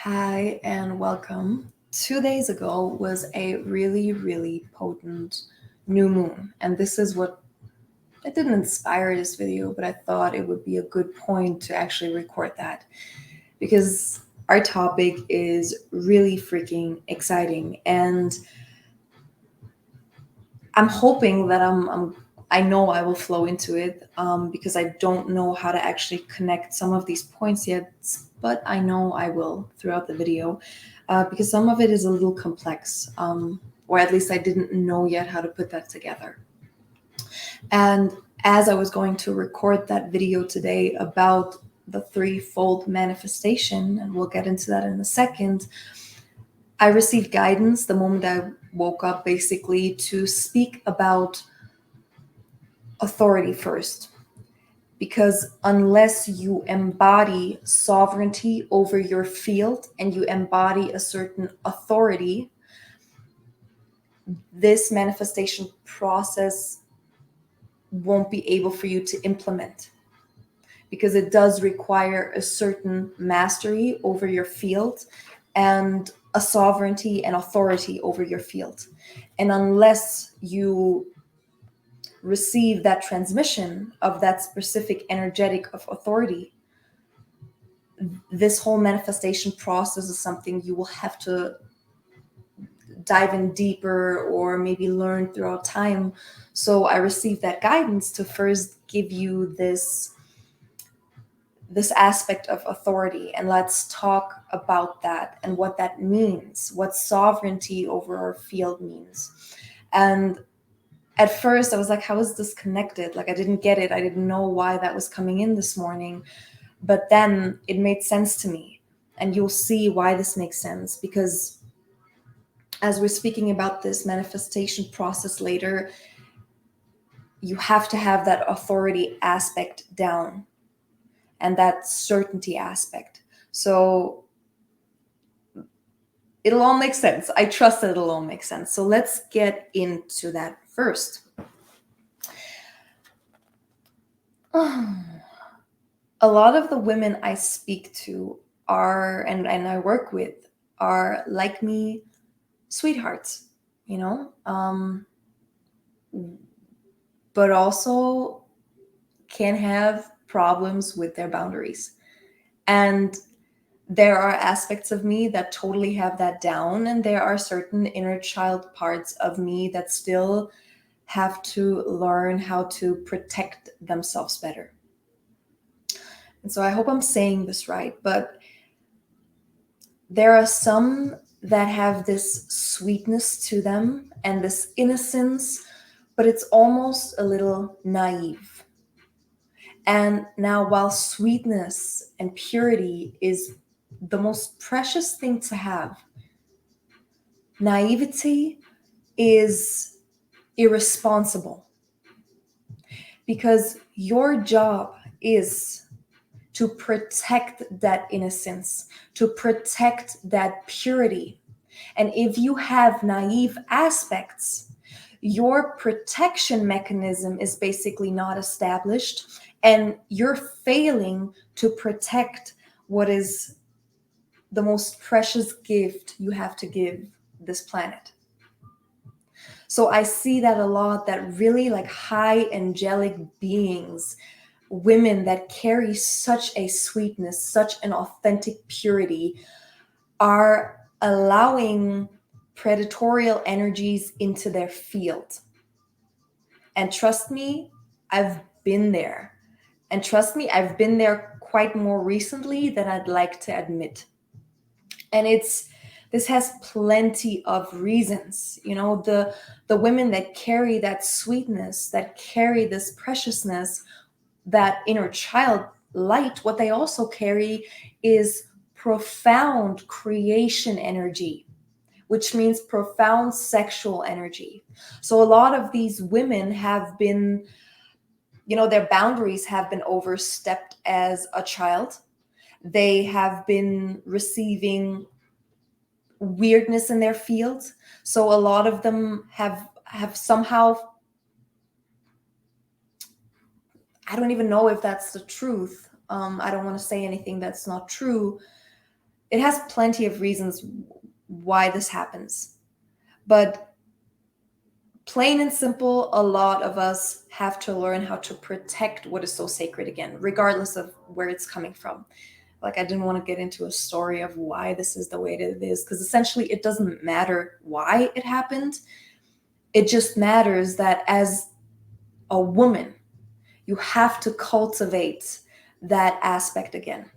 Hi and welcome. 2 days ago was a really potent new moon, and this is what it didn't inspire this video, but I thought it would be a good point to actually record that because our topic is really freaking exciting, and I'm hoping that I know I will flow into it because I don't know how to actually connect some of these points yet, but I know I will throughout the video because some of it is a little complex, or at least I didn't know yet how to put that together. And as I was going to record that video today about the threefold manifestation, and we'll get into that in a second, I received guidance the moment I woke up basically to speak about authority first. Because unless you embody sovereignty over your field and you embody a certain authority, this manifestation process won't be able for you to implement. Because it does require a certain mastery over your field and a sovereignty and authority over your field. And unless you receive that transmission of that specific energetic of authority, this whole manifestation process is something you will have to dive in deeper or maybe learn throughout time. So I received that guidance to first give you this aspect of authority, and let's talk about that and what that means, what sovereignty over our field means. And at first I was like, how is this connected? Like, I didn't get it. I didn't know why that was coming in this morning, but then it made sense to me. And you'll see why this makes sense, because as we're speaking about this manifestation process later, you have to have that authority aspect down and that certainty aspect. So it'll all make sense. I trust that it'll all make sense. So let's get into that first. A lot of the women I speak to are, and I work with, are like me, sweethearts, but also can have problems with their boundaries. And there are aspects of me that totally have that down, and there are certain inner child parts of me that still have to learn how to protect themselves better. And so I hope I'm saying this right, but there are some that have this sweetness to them and this innocence, but it's almost a little naive. And now, while sweetness and purity is the most precious thing to have, naivety is irresponsible, because your job is to protect that innocence, to protect that purity. And if you have naive aspects, your protection mechanism is basically not established, and you're failing to protect what is the most precious gift you have to give this planet. So I see that a lot, that really like high angelic beings, women that carry such a sweetness, such an authentic purity, are allowing predatorial energies into their field. And trust me, I've been there. And trust me, I've been there quite more recently than I'd like to admit. And this has plenty of reasons. The women that carry that sweetness, that carry this preciousness, that inner child light, what they also carry is profound creation energy, which means profound sexual energy. So a lot of these women have been, their boundaries have been overstepped as a child. They have been receiving weirdness in their field. So a lot of them have somehow, I don't even know if that's the truth. I don't want to say anything that's not true. it has plenty of reasons why this happens. But plain and simple, a lot of us have to learn how to protect what is so sacred again, regardless of where it's coming from. Like, I didn't want to get into a story of why this is the way that it is, because essentially it doesn't matter why it happened. It just matters that as a woman, you have to cultivate that aspect again.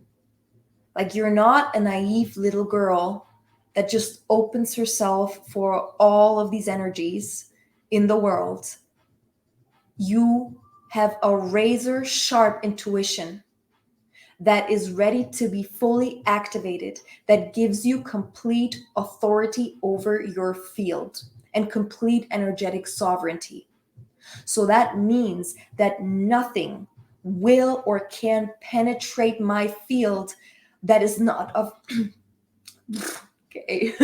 Like, you're not a naive little girl that just opens herself for all of these energies in the world. You have a razor sharp intuition that is ready to be fully activated, that gives you complete authority over your field and complete energetic sovereignty. So that means that nothing will or can penetrate my field that is not of okay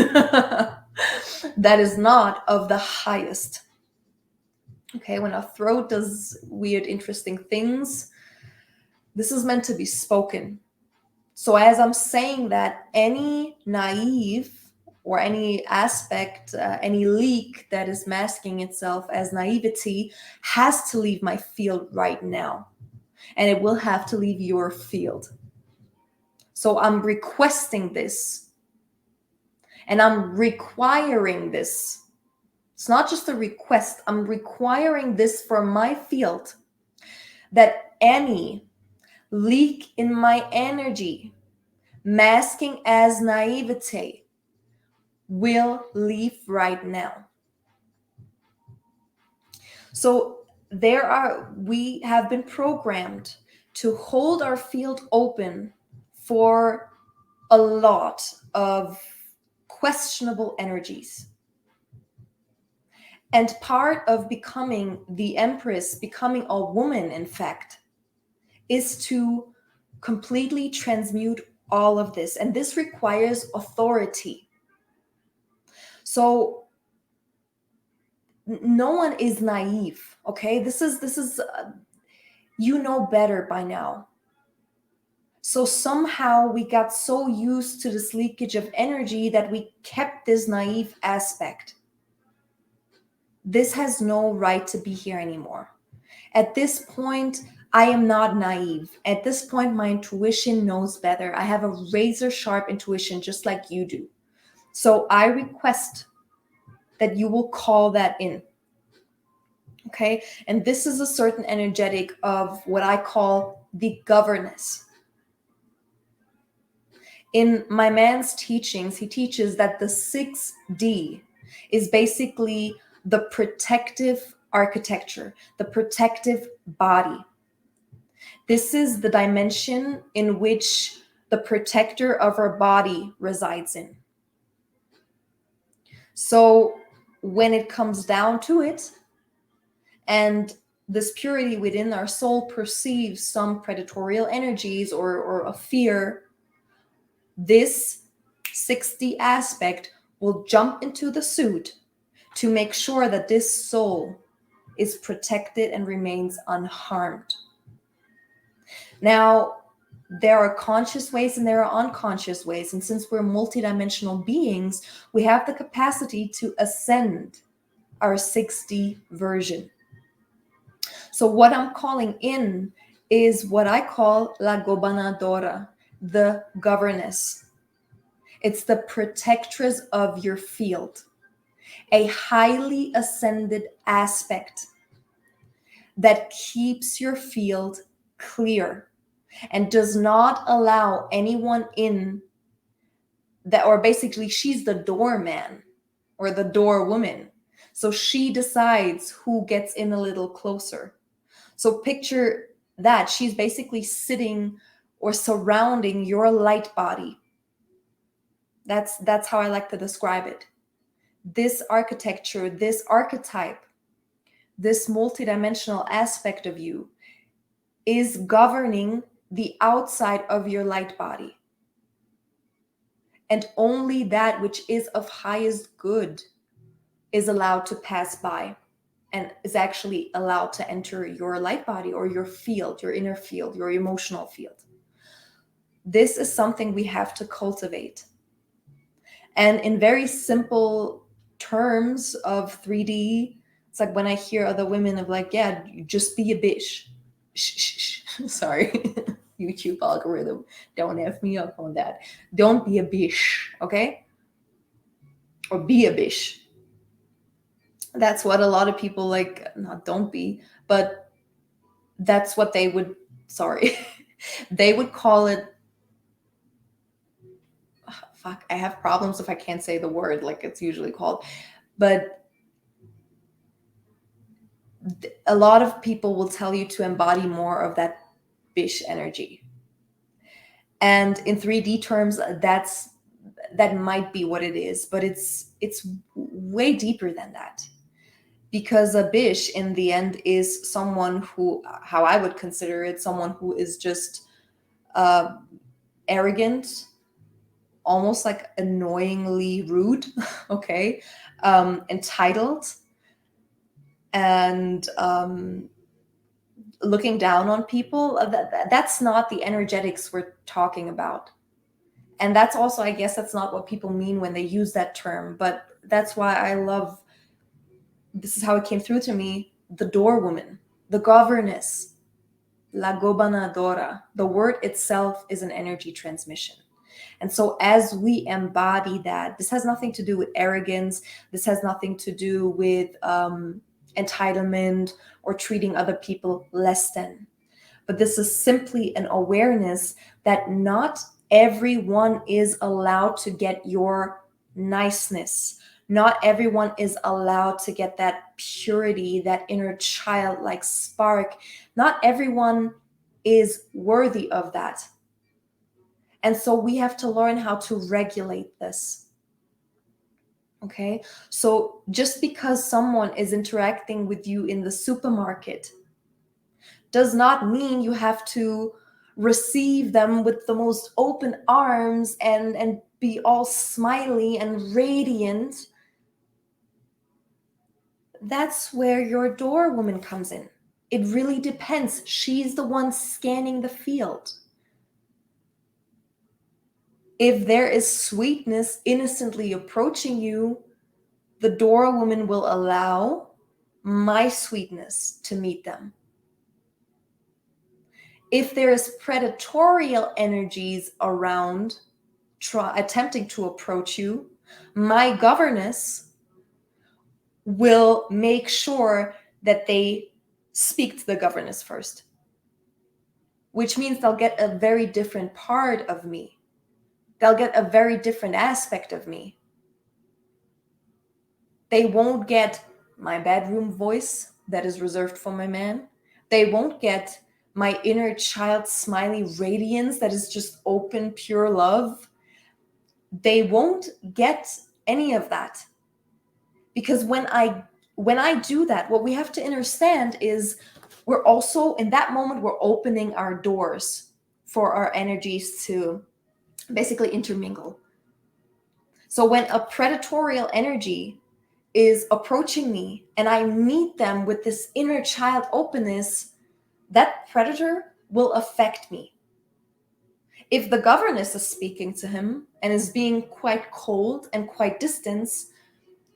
that is not of the highest. Okay, when our throat does weird, interesting things, this is meant to be spoken. So as I'm saying that, any naive or any aspect, any leak that is masking itself as naivety has to leave my field right now. And it will have to leave your field. So I'm requesting this. And I'm requiring this. It's not just a request. I'm requiring this for my field, that any leak in my energy masking as naivete will leave right now. So we have been programmed to hold our field open for a lot of questionable energies. And part of becoming the Empress, becoming a woman, in fact, is to completely transmute all of this. And this requires authority. So no one is naive, okay? This is you know better by now. So somehow we got so used to this leakage of energy that we kept this naive aspect. This has no right to be here anymore. At this point, I am not naive. At this point, my intuition knows better. I have a razor sharp intuition just like you do. So I request that you will call that in. Okay? And this is a certain energetic of what I call the governess. In my man's teachings, he teaches that the 6D is basically the protective architecture, the protective body. This is the dimension in which the protector of our body resides in. So when it comes down to it, and this purity within our soul perceives some predatorial energies or a fear, this 6D aspect will jump into the suit to make sure that this soul is protected and remains unharmed. Now, there are conscious ways and there are unconscious ways. And since we're multidimensional beings, we have the capacity to ascend our 6D version. So what I'm calling in is what I call la gobernadora, the governess. It's the protectress of your field, a highly ascended aspect that keeps your field clear and does not allow anyone in that, or basically she's the doorman or the doorwoman. So she decides who gets in a little closer. So picture that she's basically sitting or surrounding your light body. That's how I like to describe it. This architecture, this archetype, this multidimensional aspect of you is governing the outside of your light body. And only that which is of highest good is allowed to pass by and is actually allowed to enter your light body or your field, your inner field, your emotional field. This is something we have to cultivate. And in very simple terms of 3D, it's like when I hear other women of like, yeah, just be a bitch. Sorry, YouTube algorithm, don't F me up on that. Don't be a bitch, okay? Or be a bitch. That's what a lot of people like, not don't be, but that's what they would, sorry, they would call it, fuck, I have problems if I can't say the word like it's usually called, but a lot of people will tell you to embody more of that bish energy. And in 3D terms, that might be what it is, but it's way deeper than that. Because a bish in the end is someone who, how I would consider it, someone who is just arrogant, almost like annoyingly rude, okay, entitled, and looking down on people. That's not the energetics we're talking about. And that's also, I guess, that's not what people mean when they use that term. But that's why I love, this is how it came through to me, the door woman, the governess, la gobernadora. The word itself is an energy transmission. And so as we embody that, this has nothing to do with arrogance. This has nothing to do with entitlement or treating other people less than. But this is simply an awareness that not everyone is allowed to get your niceness. Not everyone is allowed to get that purity, that inner childlike spark. Not everyone is worthy of that. And so we have to learn how to regulate this. Okay? So just because someone is interacting with you in the supermarket does not mean you have to receive them with the most open arms and be all smiley and radiant. That's where your door woman comes in. It really depends. She's the one scanning the field. If there is sweetness innocently approaching you, the door woman will allow my sweetness to meet them. If there is predatorial energies around attempting to approach you, my governess will make sure that they speak to the governess first, which means they'll get a very different part of me. They'll get a very different aspect of me. They won't get my bedroom voice that is reserved for my man. They won't get my inner child smiley radiance that is just open, pure love. They won't get any of that. Because when I do that, what we have to understand is we're also, in that moment, we're opening our doors for our energies to basically intermingle. So when a predatorial energy is approaching me and I meet them with this inner child openness, that predator will affect me. If the governess is speaking to him and is being quite cold and quite distant,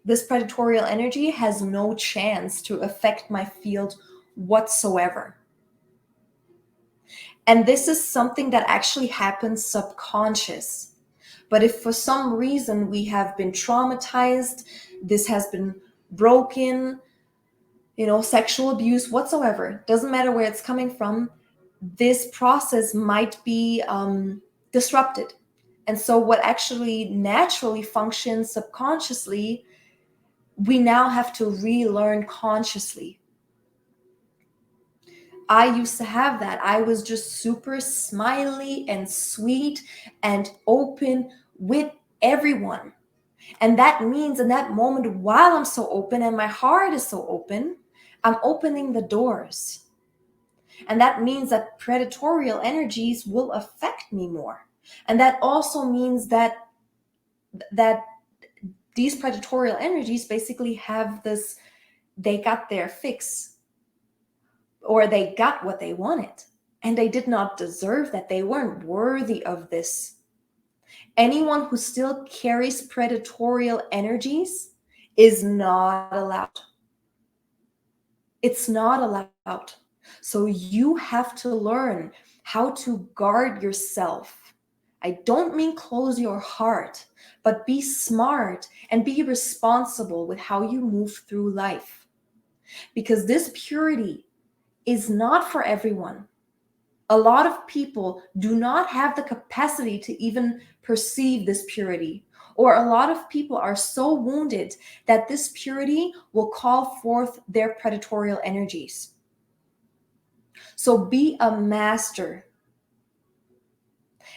this predatorial energy has no chance to affect my field whatsoever. And this is something that actually happens subconscious. But if for some reason we have been traumatized, this has been broken, sexual abuse whatsoever, doesn't matter where it's coming from, this process might be disrupted. And so what actually naturally functions subconsciously, we now have to relearn consciously. I used to have that. I was just super smiley and sweet and open with everyone. And that means in that moment, while I'm so open and my heart is so open, I'm opening the doors. And that means that predatorial energies will affect me more. And that also means that these predatorial energies basically have this, they got their fix, or they got what they wanted. And they did not deserve that. They weren't worthy of this. Anyone who still carries predatorial energies is not allowed. It's not allowed. So you have to learn how to guard yourself. I don't mean close your heart, but be smart and be responsible with how you move through life. Because this purity is not for everyone. A lot of people do not have the capacity to even perceive this purity. Or a lot of people are so wounded that this purity will call forth their predatorial energies. So be a master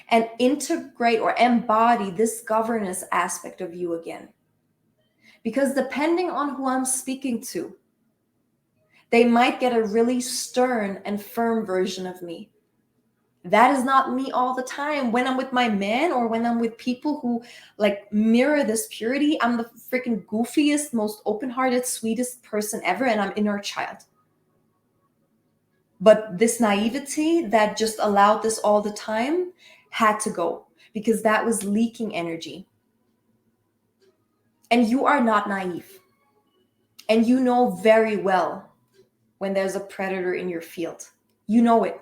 and integrate or embody this governance aspect of you again. Because depending on who I'm speaking to, they might get a really stern and firm version of me. That is not me all the time. When I'm with my man or when I'm with people who like mirror this purity, I'm the freaking goofiest, most open-hearted, sweetest person ever, and I'm inner child. But this naivety that just allowed this all the time had to go because that was leaking energy. And you are not naive. And you know very well when there's a predator in your field. You know it.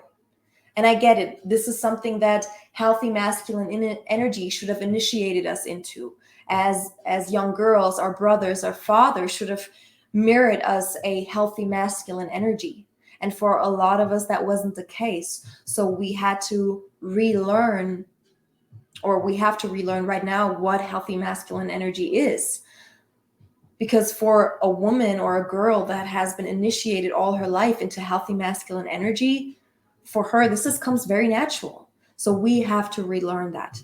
And I get it. This is something that healthy masculine energy should have initiated us into. As young girls, our brothers, our fathers should have mirrored us a healthy masculine energy. And for a lot of us, that wasn't the case. So we had to relearn, or we have to relearn right now what healthy masculine energy is. Because for a woman or a girl that has been initiated all her life into healthy masculine energy, for her, this comes very natural. So we have to relearn that.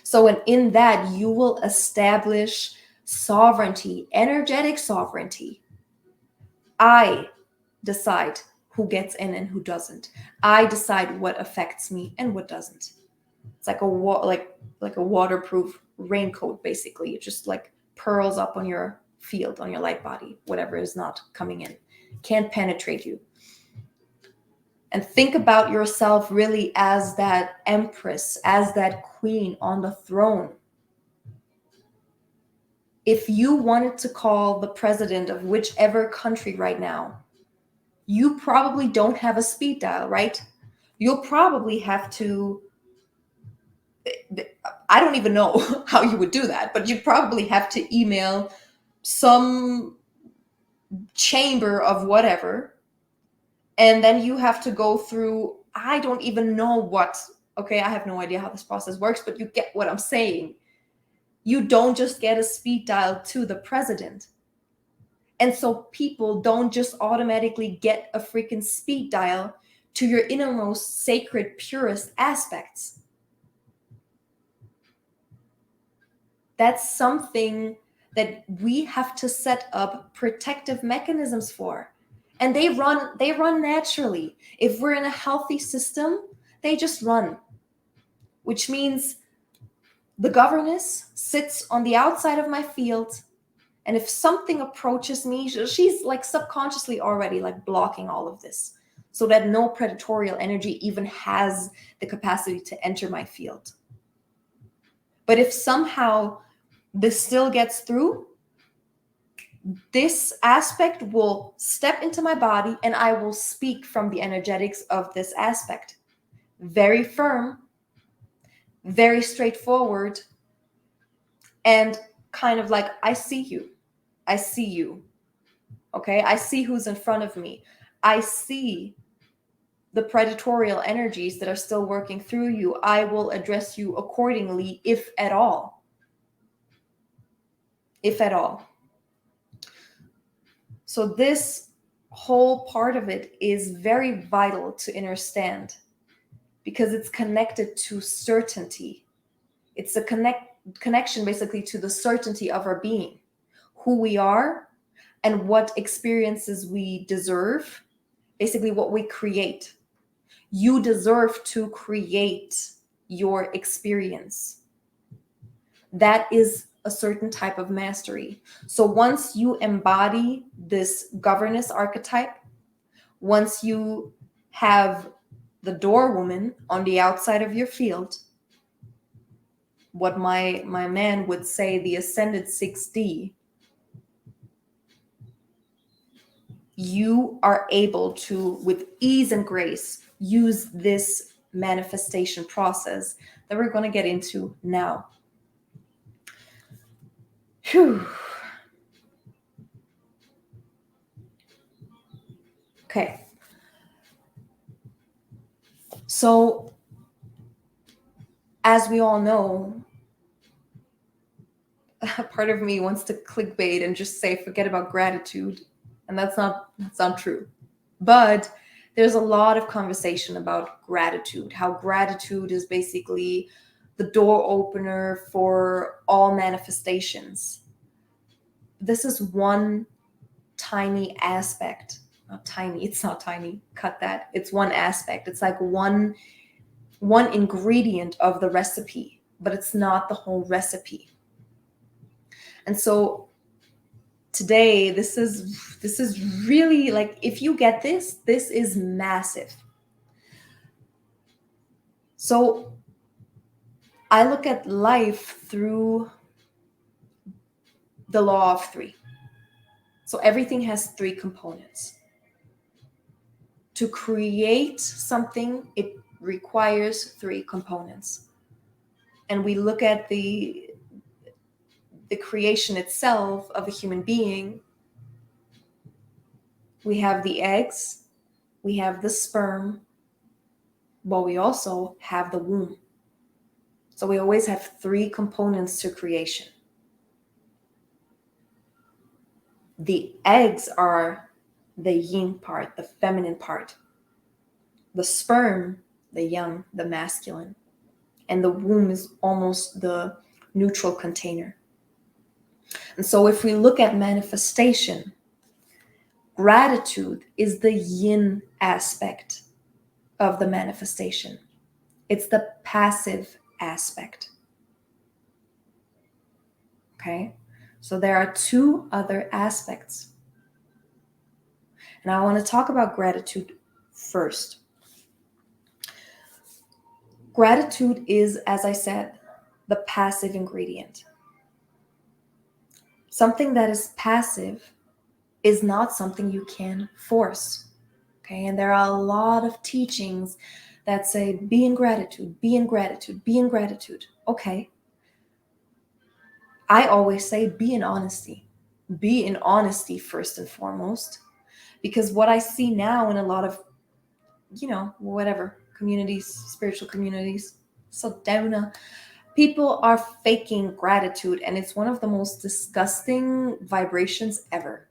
So in that, you will establish sovereignty, energetic sovereignty. I decide who gets in and who doesn't. I decide what affects me and what doesn't. It's like a waterproof raincoat, basically. It just like pearls up on your field, on your light body, whatever is not coming in. Can't penetrate you. And think about yourself really as that empress, as that queen on the throne. If you wanted to call the president of whichever country right now, you probably don't have a speed dial, right? You'll probably have to, I don't even know how you would do that, but you'd probably have to email some chamber of whatever. And then you have to go through, I don't even know what, okay, I have no idea how this process works, but you get what I'm saying. You don't just get a speed dial to the president. And so people don't just automatically get a freaking speed dial to your innermost sacred, purest aspects. That's something that we have to set up protective mechanisms for. And they run naturally. If we're in a healthy system, they just run. Which means the governess sits on the outside of my field. And if something approaches me, she's like subconsciously already like blocking all of this so that no predatorial energy even has the capacity to enter my field. But if somehow this still gets through, this aspect will step into my body and I will speak from the energetics of this aspect. Very firm, very straightforward, and kind of like, I see you. I see you. Okay? I see who's in front of me. I see the predatorial energies that are still working through you. I will address you accordingly, if at all. If at all. So this whole part of it is very vital to understand because it's connected to certainty. It's a connection basically to the certainty of our being, who we are and what experiences we deserve, basically what we create. You deserve to create your experience. That is a certain type of mastery. So once you embody this governess archetype, once you have the door woman on the outside of your field, what my man would say, the ascended 6D, you are able to, with ease and grace, use this manifestation process that we're going to get into now. Whew. Okay. So, as we all know, a part of me wants to clickbait and just say, forget about gratitude. And that's not true. But there's a lot of conversation about gratitude, how gratitude is basically the door opener for all manifestations. This is one tiny aspect. Not tiny, it's not tiny. Cut that. It's one aspect. It's like one ingredient of the recipe, but it's not the whole recipe. And so today, this is really, like, if you get this is massive. So I look at life through the law of three. So everything has three components. To create something, it requires three components. And we look at the creation itself of a human being. We have the eggs, we have the sperm, but we also have the womb. So we always have three components to creation. The eggs are the yin part, the feminine part. The sperm, the yang, the masculine. And the womb is almost the neutral container. And so if we look at manifestation, gratitude is the yin aspect of the manifestation. It's the passive aspect. Okay? So there are two other aspects. And I want to talk about gratitude first. Gratitude is, as I said, the passive ingredient. Something that is passive is not something you can force. Okay? And there are a lot of teachings that say, be in gratitude, be in gratitude, be in gratitude. Okay. I always say, be in honesty. Be in honesty first and foremost. Because what I see now in a lot of, whatever, communities, spiritual communities, so downer, people are faking gratitude. And it's one of the most disgusting vibrations ever.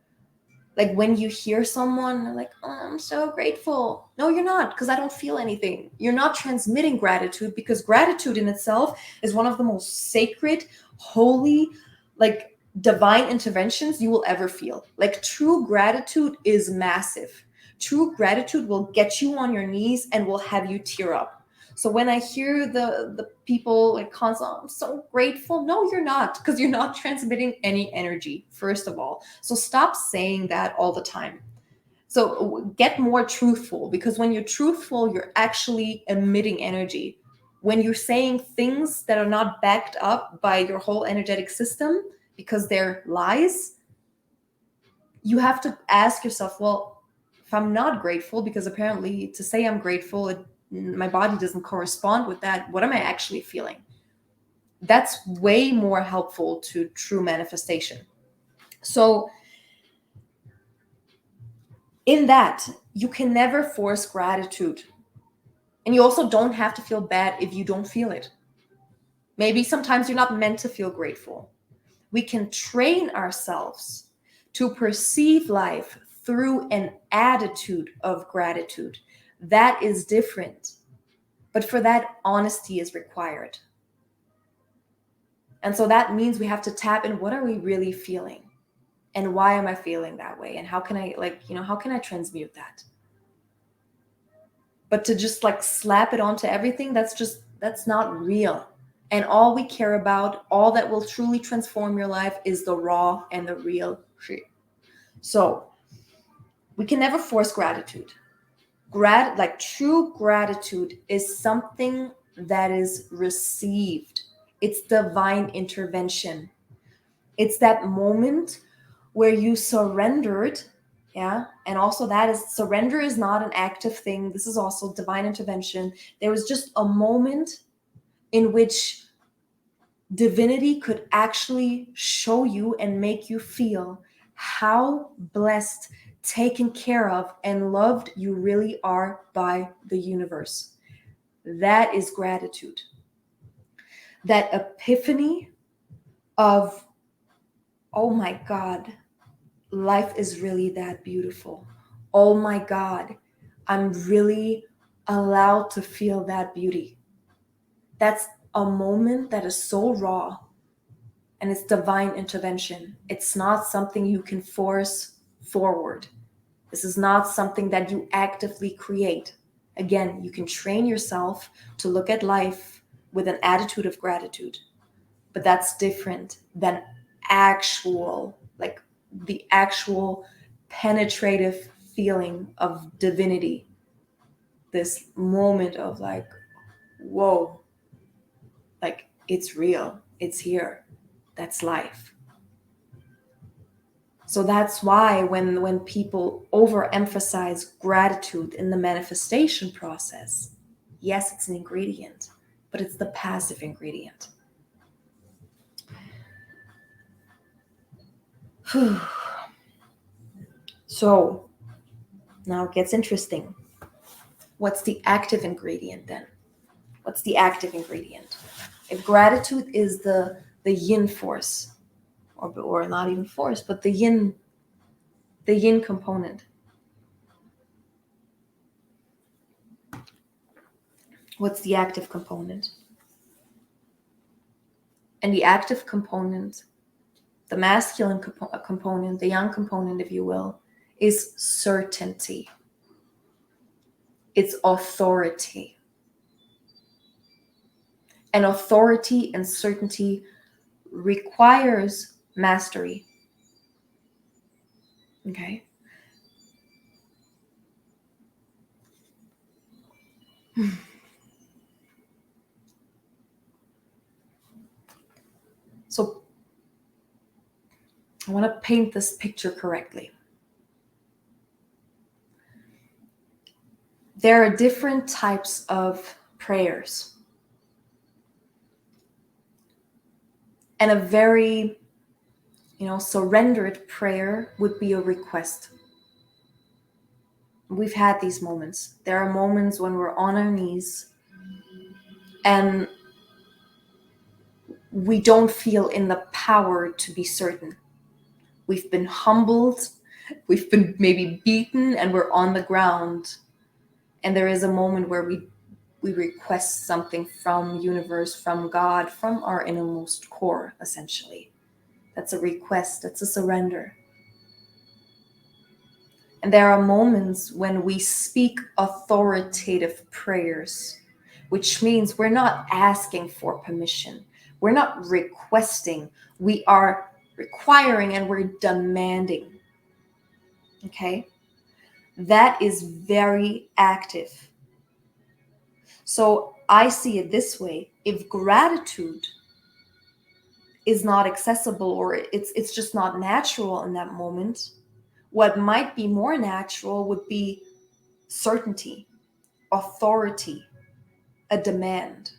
Like when you hear someone, they're like, oh, I'm so grateful. No, you're not, because I don't feel anything. You're not transmitting gratitude, because gratitude in itself is one of the most sacred, holy, like divine interventions you will ever feel. Like true gratitude is massive. True gratitude will get you on your knees and will have you tear up. So when I hear the people like constantly, I'm so grateful. No, you're not, because you're not transmitting any energy, first of all. So stop saying that all the time. So get more truthful, because when you're truthful, you're actually emitting energy. When you're saying things that are not backed up by your whole energetic system because they're lies, you have to ask yourself, well, if I'm not grateful, because apparently to say I'm grateful, my body doesn't correspond with that, what am I actually feeling? That's way more helpful to true manifestation. So in that, you can never force gratitude. And you also don't have to feel bad if you don't feel it. Maybe sometimes you're not meant to feel grateful. We can train ourselves to perceive life through an attitude of gratitude. That is different. But for that, honesty is required. And so that means we have to tap in, what are we really feeling? And why am I feeling that way? And how can I how can I transmute that? But to just like slap it onto everything, that's not real. And all we care about, all that will truly transform your life, is the raw and the real shit. So we can never force gratitude. True gratitude is something that is received. It's divine intervention. It's that moment where you surrendered. Yeah. And also, that is, surrender is not an active thing. This is also divine intervention. There was just a moment in which divinity could actually show you and make you feel how blessed, taken care of, and loved you really are by the universe. That is gratitude. That epiphany of, oh my God, life is really that beautiful. Oh my God, I'm really allowed to feel that beauty. That's a moment that is so raw, and it's divine intervention. It's not something you can force forward. This is not something that you actively create. Again, you can train yourself to look at life with an attitude of gratitude, but that's different than the actual penetrative feeling of divinity. This moment of like, whoa, like it's real, it's here. That's life. So that's why when people overemphasize gratitude in the manifestation process, yes, it's an ingredient, but it's the passive ingredient. So now it gets interesting. What's the active ingredient then? What's the active ingredient? If gratitude is the yin force, or not even force, but the yin component. What's the active component? And the active component, the masculine component, the yang component, if you will, is certainty. It's authority. And authority and certainty requires mastery. Okay? So I want to paint this picture correctly. There are different types of prayers. And a very, surrendered prayer would be a request. We've had these moments. There are moments when we're on our knees and we don't feel in the power to be certain. We've been humbled, we've been maybe beaten, and we're on the ground. And there is a moment where we request something from universe, from God, from our innermost core, essentially. That's a request, that's a surrender. And there are moments when we speak authoritative prayers, which means we're not asking for permission. We're not requesting. We are requiring and we're demanding. Okay? That is very active. So I see it this way. If gratitude is not accessible, or it's just not natural in that moment, what might be more natural would be certainty, authority, a demand.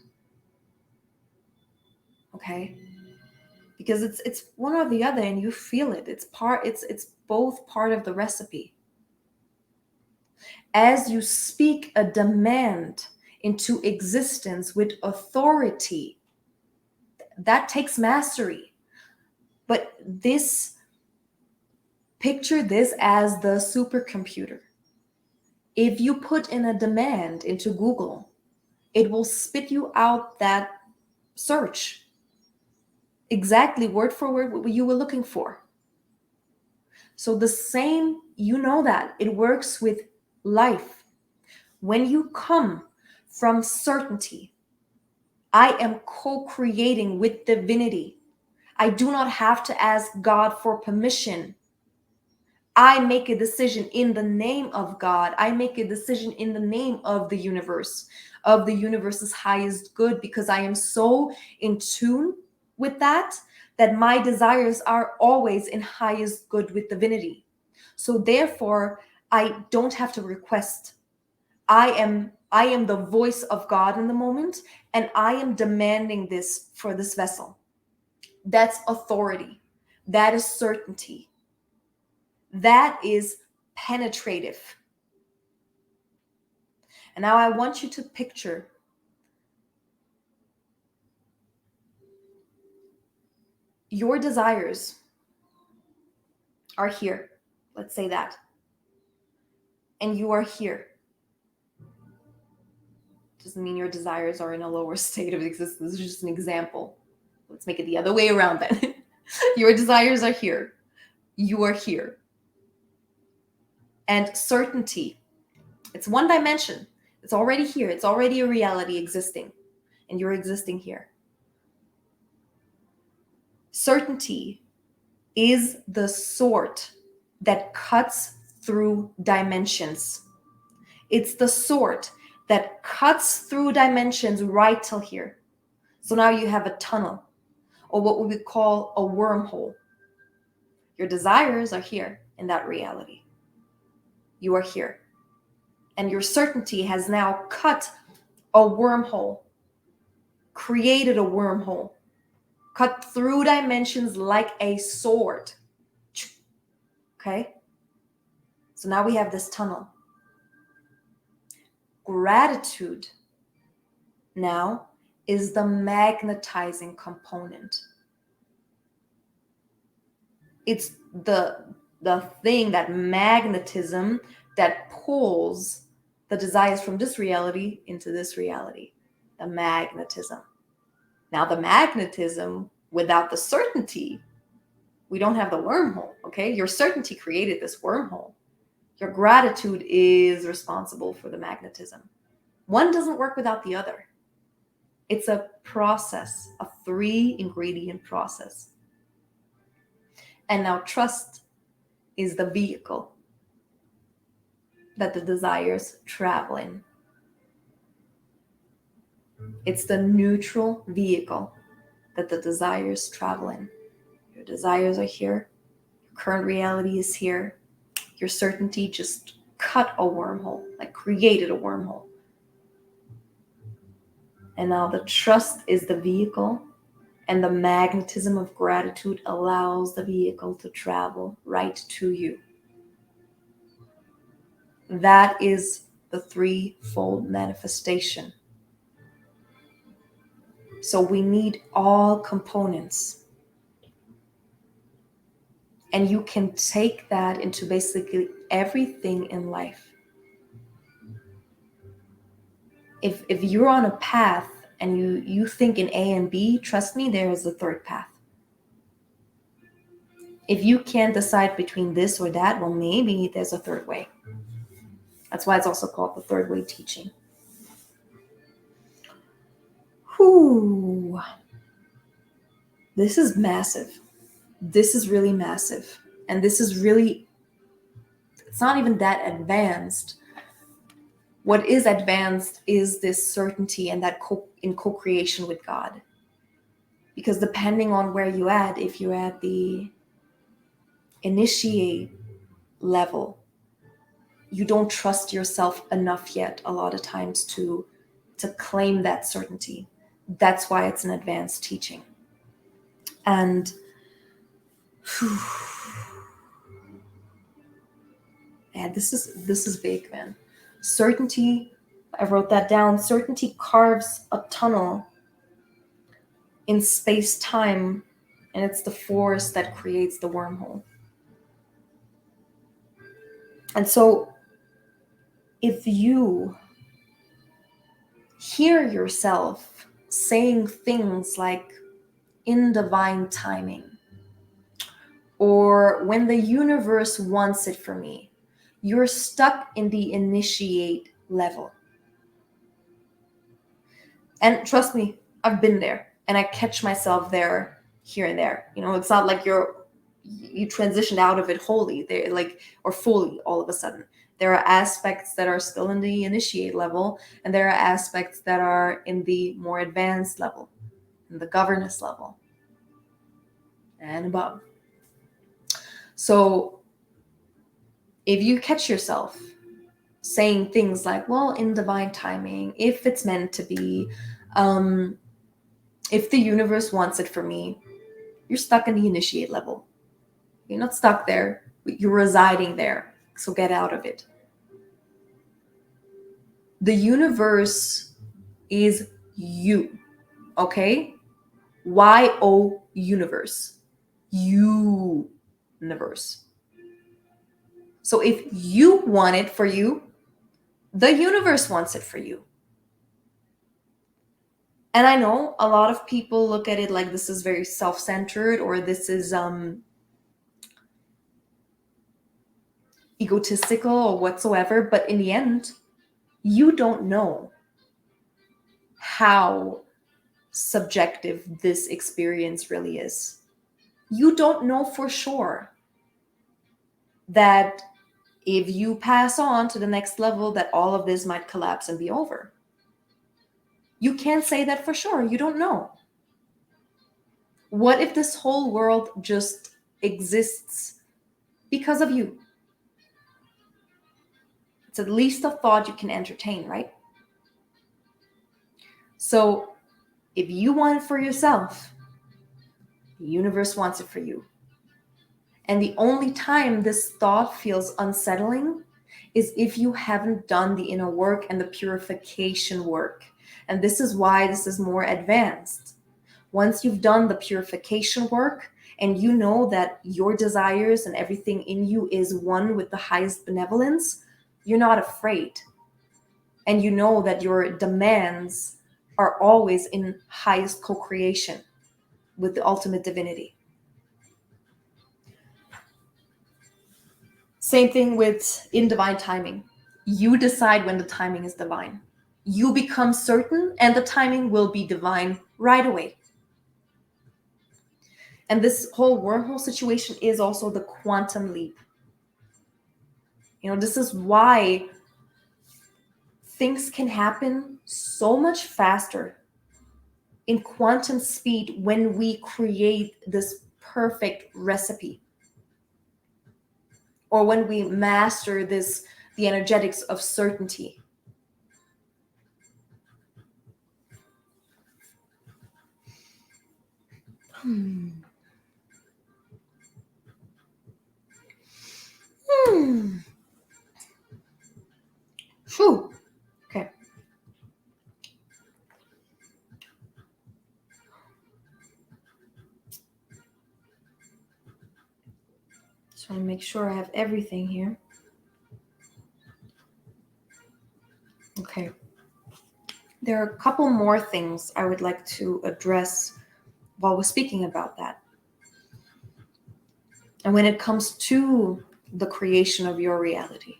Okay? Because it's one or the other, and you feel it. It's both part of the recipe. As you speak a demand into existence with authority, that takes mastery. But picture this as the supercomputer. If you put in a demand into Google, it will spit you out that search. Exactly word for word what you were looking for. So the same, that it works with life. When you come from certainty, I am co-creating with divinity. I do not have to ask God for permission. I make a decision in the name of God. I make a decision in the name of the universe's highest good, because I am so in tune with that my desires are always in highest good with divinity. So therefore, I don't have to request. I am the voice of God in the moment, and I am demanding this for this vessel. That's authority. That is certainty. That is penetrative. And now I want you to picture your desires are here. Let's say that. And you are here. Doesn't mean your desires are in a lower state of existence. This is just an example. Let's make it the other way around then. Your desires are here. You are here. And certainty, it's one dimension. It's already here. It's already a reality existing. And you're existing here. Certainty is the sword that cuts through dimensions. It's the sword that cuts through dimensions right till here. So now you have a tunnel, or what we would call a wormhole. Your desires are here in that reality. You are here. And your certainty has now cut a wormhole, created a wormhole, cut through dimensions like a sword. Okay? So now we have this tunnel. Gratitude now is the magnetizing component. It's the thing, that magnetism that pulls the desires from this reality into this reality. The magnetism. Now the magnetism, without the certainty, we don't have the wormhole, okay? Your certainty created this wormhole. Your gratitude is responsible for the magnetism. One doesn't work without the other. It's a process, a 3-ingredient process. And now trust is the vehicle that the desires travel in. It's the neutral vehicle that the desires travel in. Your desires are here. Your current reality is here. Your certainty just cut a wormhole, like created a wormhole. And now the trust is the vehicle, and the magnetism of gratitude allows the vehicle to travel right to you. That is the 3-fold manifestation. So we need all components. And you can take that into basically everything in life. If you're on a path and you think in A and B, trust me, there is a third path. If you can't decide between this or that, well, maybe there's a third way. That's why it's also called the third way teaching. Whew. This is massive. This is really massive. And this is really, it's not even that advanced. What is advanced is this certainty and that in co-creation with God. Because depending on where you're at, if you're at the initiate level, you don't trust yourself enough yet a lot of times to claim that certainty. That's why it's an advanced teaching. And man, this is big, man. Certainty, I wrote that down. Certainty carves a tunnel in space-time, and it's the force that creates the wormhole. And so if you hear yourself saying things like in divine timing, or when the universe wants it for me, you're stuck in the initiate level. And trust me, I've been there, and I catch myself there here and there. You know, it's not like you're you transition out of it wholly, or fully all of a sudden. There are aspects that are still in the initiate level, and there are aspects that are in the more advanced level, in the governess level, and above. So if you catch yourself saying things like, well, in divine timing, if it's meant to be, if the universe wants it for me, you're stuck in the initiate level. You're not stuck there, you're residing there. So get out of it. The universe is you, okay? Y-O universe. Universe. So if you want it for you, the universe wants it for you. And I know a lot of people look at it like this is very self-centered, or this is egotistical or whatsoever, but in the end, you don't know how subjective this experience really is. You don't know for sure that if you pass on to the next level, that all of this might collapse and be over. You can't say that for sure. You don't know. What if this whole world just exists because of you? It's at least a thought you can entertain, right? So if you want it for yourself, the universe wants it for you. And the only time this thought feels unsettling is if you haven't done the inner work and the purification work. And this is why this is more advanced. Once you've done the purification work and you know that your desires and everything in you is one with the highest benevolence, you're not afraid. And you know that your demands are always in highest co-creation with the ultimate divinity. Same thing with in divine timing. You decide when the timing is divine. You become certain, and the timing will be divine right away. And this whole wormhole situation is also the quantum leap. This is why things can happen so much faster in quantum speed when we create this perfect recipe, or when we master the energetics of certainty. Phew. Okay. Just want to make sure I have everything here. Okay. There are a couple more things I would like to address while we're speaking about that. And when it comes to the creation of your reality,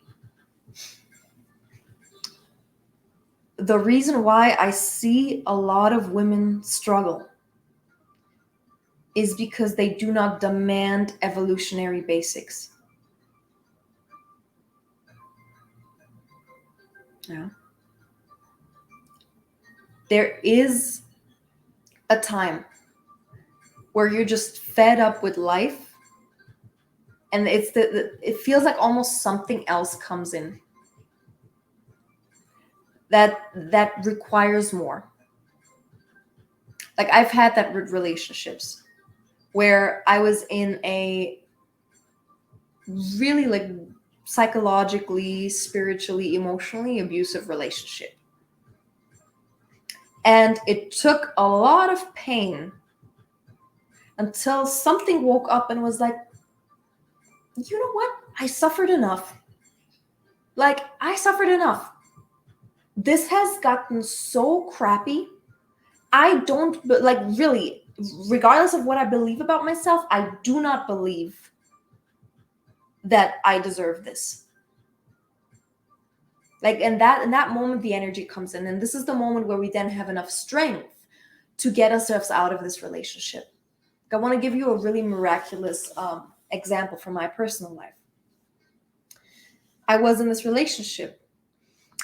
the reason why I see a lot of women struggle is because they do not demand evolutionary basics. Yeah. There is a time where you're just fed up with life, and it feels like almost something else comes in that requires more. Like, I've had that with relationships where I was in a really psychologically, spiritually, emotionally abusive relationship. And it took a lot of pain until something woke up and was like, you know what? I suffered enough. I suffered enough. This has gotten so crappy. I don't, really, regardless of what I believe about myself, I do not believe that I deserve this. In that moment, the energy comes in. And this is the moment where we then have enough strength to get ourselves out of this relationship. I want to give you a really miraculous example from my personal life. I was in this relationship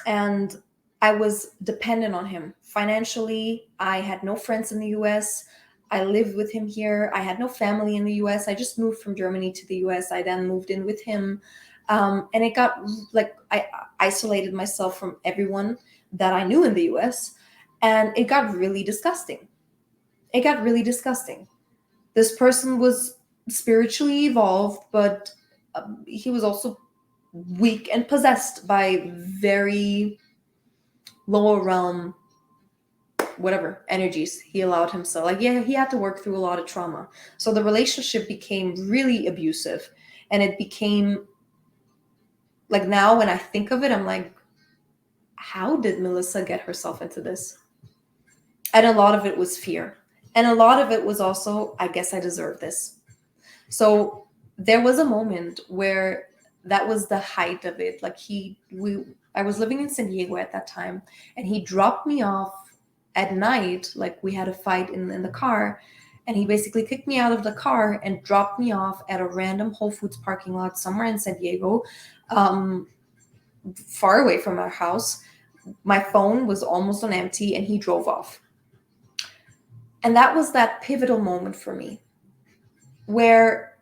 and I was dependent on him financially. I had no friends in the US. I lived with him here. I had no family in the US. I just moved from Germany to the US. I then moved in with him. And it got like, I isolated myself from everyone that I knew in the US. And it got really disgusting. It got really disgusting. This person was spiritually evolved, but he was also weak and possessed by very lower realm, whatever energies he allowed himself. Like, yeah, he had to work through a lot of trauma. So the relationship became really abusive. And it became like, now when I think of it, I'm like, how did Melissa get herself into this? And a lot of it was fear. And a lot of it was also, I guess I deserve this. So there was a moment where that was the height of it. Like I was living in San Diego at that time, and he dropped me off at night. Like, we had a fight in the car, and he basically kicked me out of the car and dropped me off at a random Whole Foods parking lot somewhere in San Diego, far away from our house. My phone was almost on empty, and he drove off. And that was that pivotal moment for me, where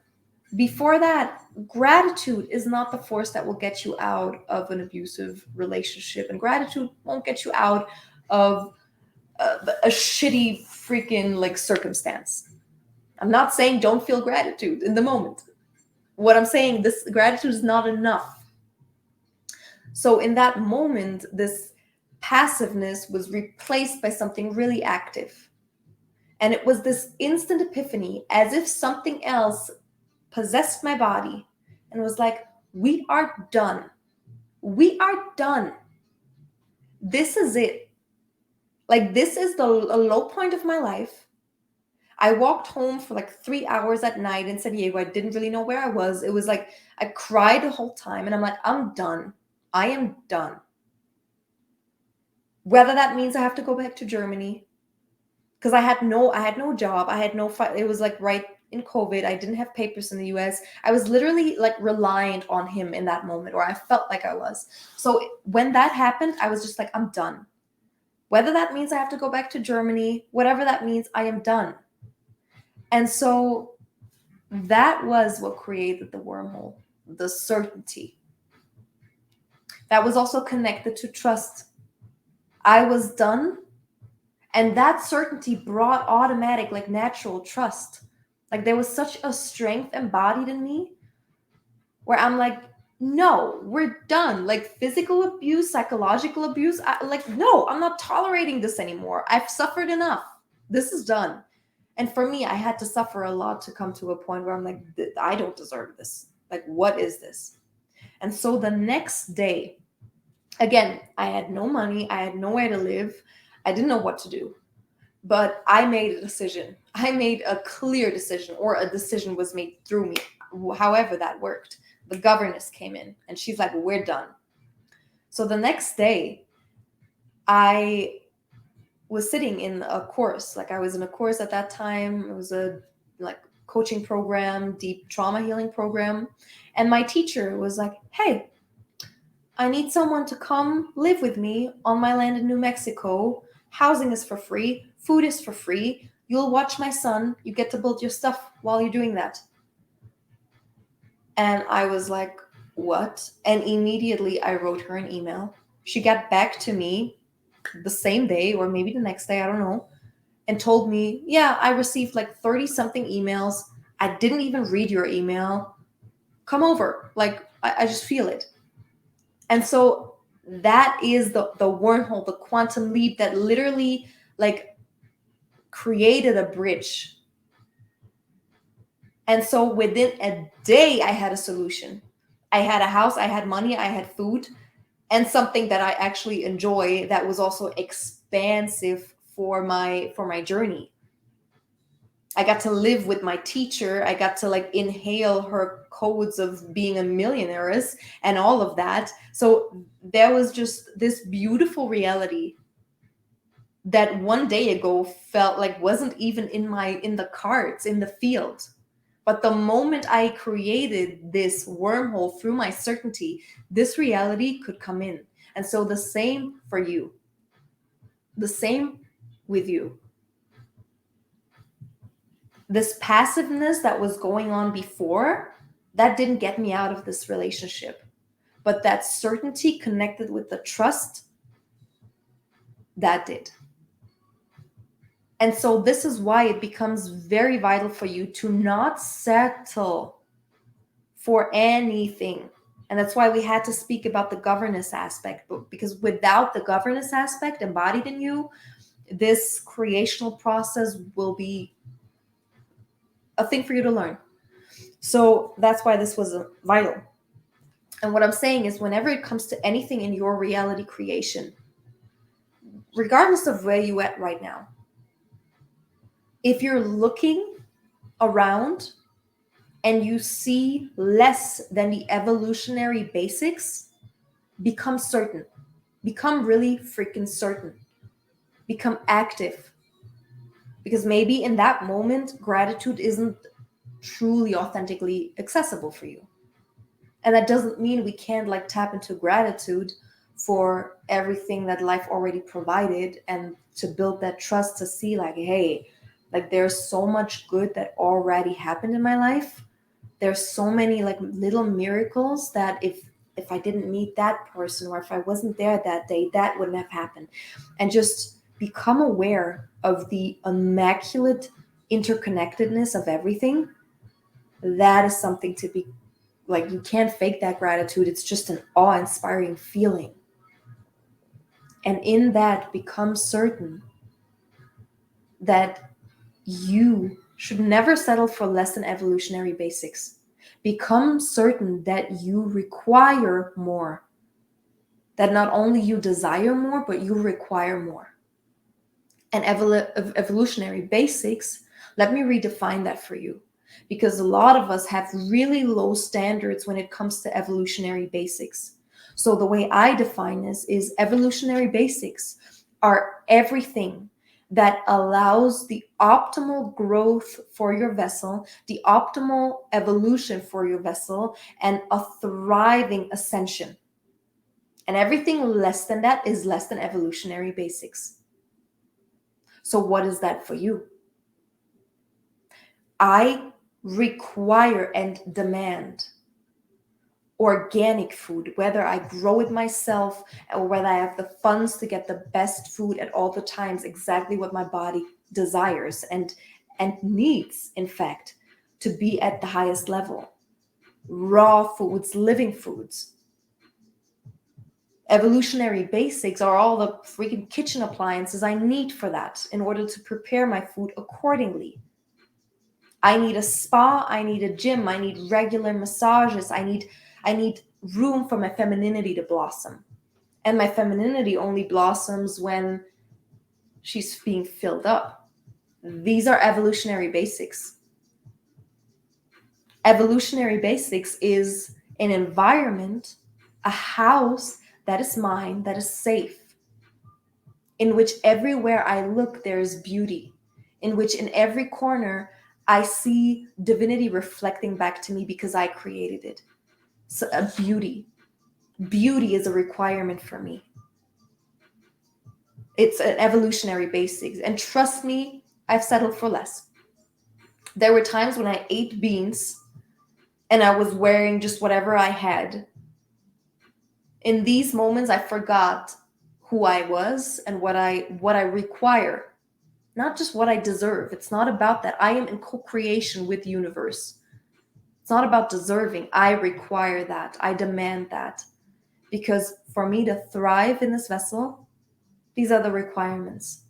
before that, gratitude is not the force that will get you out of an abusive relationship. And gratitude won't get you out of a shitty freaking like circumstance. I'm not saying don't feel gratitude in the moment. What I'm saying, this gratitude is not enough. So in that moment, this passiveness was replaced by something really active. And it was this instant epiphany, as if something else possessed my body and was like, we are done. We are done. This is it. Like, this is a low point of my life. I walked home for like 3 hours at night in San Diego. I didn't really know where I was. It was like, I cried the whole time, and I'm like, I'm done. I am done. Whether that means I have to go back to Germany, because I had no job. I had no, it was like right in COVID. I didn't have papers in the US. I was literally like reliant on him in that moment, or I felt like I was. So when that happened, I was just like, I'm done. Whether that means I have to go back to Germany, whatever that means, I am done. And so that was what created the wormhole, the certainty. That was also connected to trust. I was done. And that certainty brought automatic, like natural trust. Like, there was such a strength embodied in me where I'm like, no, we're done. Like, physical abuse, psychological abuse, no, I'm not tolerating this anymore. I've suffered enough. This is done. And for me, I had to suffer a lot to come to a point where I'm like, I don't deserve this. Like, what is this? And so the next day, again, I had no money. I had nowhere to live. I didn't know what to do. But I made a decision. I made a clear decision, or a decision was made through me, however that worked. The governess came in and she's like, we're done. So the next day, I was sitting in a course. Like, I was in a course at that time. It was a like coaching program, deep trauma healing program. And my teacher was like, hey, I need someone to come live with me on my land in New Mexico. Housing is for free. Food is for free. You'll watch my son. You get to build your stuff while you're doing that. And I was like, what? And immediately I wrote her an email. She got back to me the same day, or maybe the next day, I don't know, and told me, yeah, I received like 30 something emails. I didn't even read your email. Come over. Like, I just feel it. And so that is the wormhole, the quantum leap that literally like created a bridge. And so within a day, I had a solution. I had a house, I had money, I had food, and something that I actually enjoy that was also expansive for my journey. I got to live with my teacher. I got to like inhale her codes of being a millionaires and all of that. So there was just this beautiful reality that one day ago felt like wasn't even in the cards, in the field. But the moment I created this wormhole through my certainty, this reality could come in. And so the same for you. The same with you. This passiveness that was going on before, that didn't get me out of this relationship. But that certainty connected with the trust, that did. And so this is why it becomes very vital for you to not settle for anything. And that's why we had to speak about the governance aspect, because without the governance aspect embodied in you, this creational process will be a thing for you to learn. So that's why this was vital. And what I'm saying is, whenever it comes to anything in your reality creation, regardless of where you're at right now, if you're looking around and you see less than the evolutionary basics, become certain. Become really freaking certain. Become active. Because maybe in that moment, gratitude isn't truly authentically accessible for you. And that doesn't mean we can't like tap into gratitude for everything that life already provided, and to build that trust to see like, hey, like there's so much good that already happened in my life. There's so many like little miracles that if I didn't meet that person, or if I wasn't there that day, that wouldn't have happened. And just become aware of the immaculate interconnectedness of everything. That is something to be like, you can't fake that gratitude. It's just an awe-inspiring feeling. And in that, become certain that you should never settle for less than evolutionary basics. Become certain that you require more. That not only you desire more, but you require more. And evolutionary basics, let me redefine that for you. Because a lot of us have really low standards when it comes to evolutionary basics. So the way I define this is, evolutionary basics are everything that allows the optimal growth for your vessel, the optimal evolution for your vessel, and a thriving ascension. And everything less than that is less than evolutionary basics. So what is that for you? I require and demand organic food, whether I grow it myself or whether I have the funds to get the best food at all the times, exactly what my body desires and needs, in fact, to be at the highest level. Raw foods, living foods. Evolutionary basics are all the freaking kitchen appliances I need for that in order to prepare my food accordingly. I need a spa, I need a gym, I need regular massages, I need room for my femininity to blossom. And my femininity only blossoms when she's being filled up. These are evolutionary basics. Evolutionary basics is an environment, a house that is mine, that is safe, in which everywhere I look, there is beauty, in which in every corner I see divinity reflecting back to me because I created it. So a beauty. Beauty is a requirement for me. It's an evolutionary basics. And trust me, I've settled for less. There were times when I ate beans and I was wearing just whatever I had. In these moments, I forgot who I was and what I require, not just what I deserve. It's not about that. I am in co-creation with the universe. It's not about deserving. I require that. I demand that. Because for me to thrive in this vessel, these are the requirements.